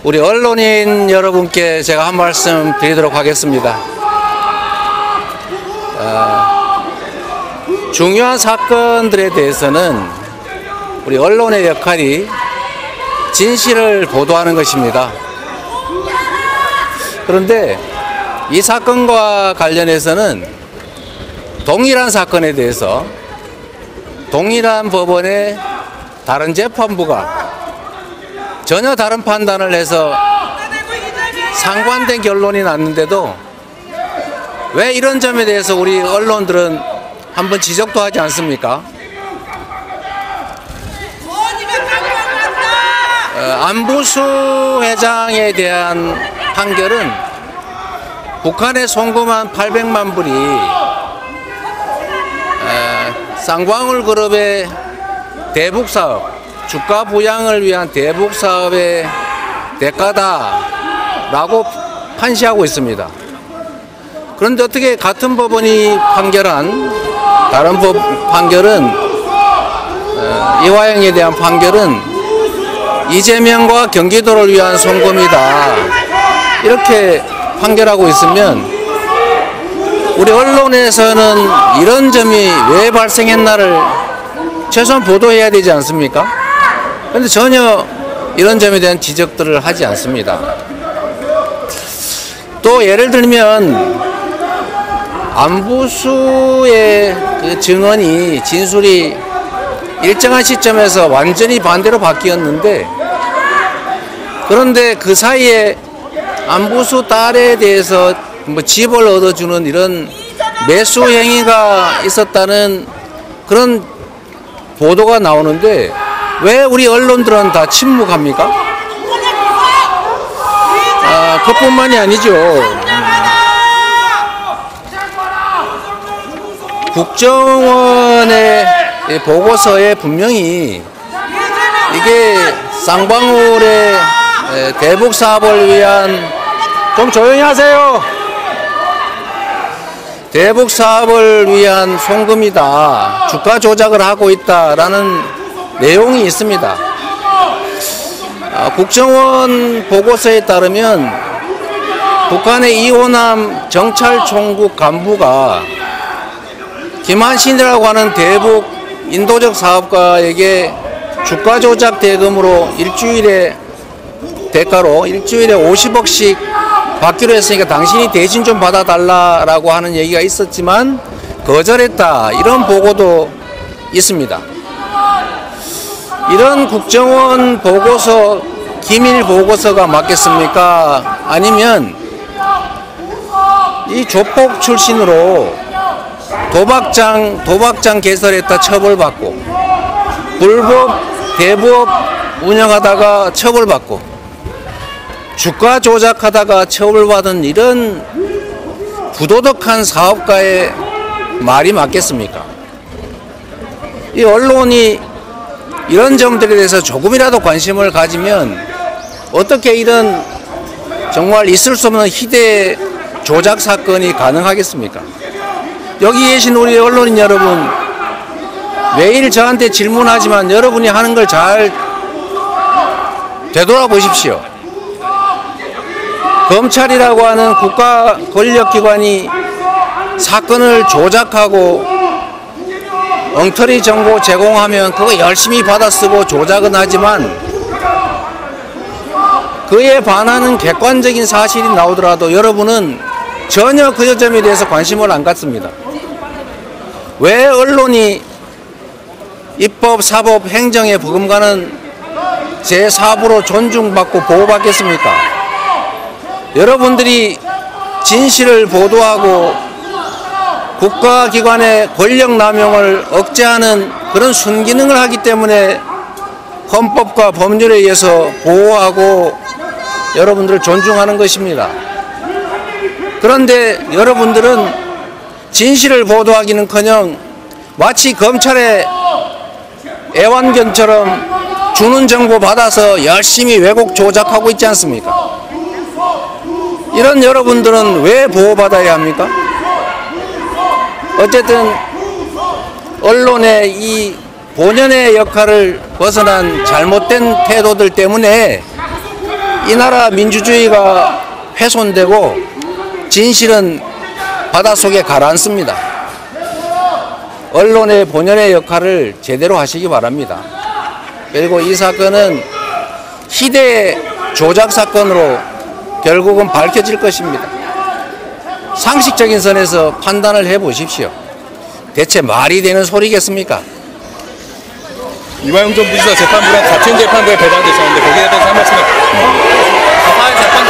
우리 언론인 여러분께 제가 한 말씀 드리도록 하겠습니다. 중요한 사건들에 대해서는 우리 언론의 역할이 진실을 보도하는 것입니다. 그런데 이 사건과 관련해서는 동일한 사건에 대해서 동일한 법원의 다른 재판부가 전혀 다른 판단을 해서 상반된 결론이 났는데도 왜 이런 점에 대해서 우리 언론들은 한번 지적도 하지 않습니까? 안부수 회장에 대한 판결은 북한에 송금한 800만 불이 쌍방울 그룹의 대북 사업, 주가 부양을 위한 대북 사업의 대가다라고 판시하고 있습니다. 그런데 어떻게 같은 법원이 판결한 다른 판결은 이화영에 대한 판결은 이재명과 경기도를 위한 송금이다 이렇게 판결하고 있으면 우리 언론에서는 이런 점이 왜 발생했나를 최소한 보도해야 되지 않습니까? 그런데 전혀 이런 점에 대한 지적들을 하지 않습니다. 또 예를 들면 안부수의 그 증언이 진술이 일정한 시점에서 완전히 반대로 바뀌었는데 그런데 그 사이에 안부수 딸에 대해서 뭐 집을 얻어주는 이런 매수 행위가 있었다는 그런 보도가 나오는데 왜 우리 언론들은 다 침묵합니까? 그뿐만이 아니죠. 국정원의 보고서에 분명히 이게 쌍방울의 대북 사업을 위한 좀 조용히 하세요. 대북 사업을 위한 송금이다. 주가 조작을 하고 있다라는 내용이 있습니다. 국정원 보고서에 따르면 북한의 이호남 정찰총국 간부가 김한신이라고 하는 대북 인도적 사업가에게 주가 조작 대금으로 대가로 일주일에 50억씩 받기로 했으니까 당신이 대신 좀 받아달라라고 하는 얘기가 있었지만 거절했다 이런 보고도 있습니다. 이런 국정원 보고서 기밀 보고서가 맞겠습니까? 아니면 이 조폭 출신으로 도박장 개설했다 처벌받고 불법 대부업 운영하다가 처벌받고 주가 조작하다가 처벌받은 이런 부도덕한 사업가의 말이 맞겠습니까? 이 언론이 이런 점들에 대해서 조금이라도 관심을 가지면 어떻게 이런 정말 있을 수 없는 희대 조작 사건이 가능하겠습니까? 여기 계신 우리 언론인 여러분, 매일 저한테 질문하지만 여러분이 하는 걸 잘 되돌아보십시오. 검찰이라고 하는 국가 권력기관이 사건을 조작하고 엉터리 정보 제공하면 그거 열심히 받아쓰고 조작은 하지만 그에 반하는 객관적인 사실이 나오더라도 여러분은 전혀 그 점에 대해서 관심을 안 갖습니다. 왜 언론이 입법, 사법, 행정에 버금가는 제4부로 존중받고 보호받겠습니까? 여러분들이 진실을 보도하고 국가기관의 권력 남용을 억제하는 그런 순기능을 하기 때문에 헌법과 법률에 의해서 보호하고 여러분들을 존중하는 것입니다. 그런데 여러분들은 진실을 보도하기는커녕 마치 검찰의 애완견처럼 주는 정보 받아서 열심히 왜곡 조작하고 있지 않습니까? 이런 여러분들은 왜 보호받아야 합니까? 어쨌든 언론의 이 본연의 역할을 벗어난 잘못된 태도들 때문에 이 나라 민주주의가 훼손되고 진실은 바닷속에 가라앉습니다. 언론의 본연의 역할을 제대로 하시기 바랍니다. 그리고 이 사건은 희대 조작 사건으로 결국은 밝혀질 것입니다. 상식적인 선에서 판단을 해보십시오. 대체 말이 되는 소리겠습니까? 이화영 전 부지사 재판부랑 같은 재판부에 배당되셨는데 거기에 대해서 한 말씀. 사회 재판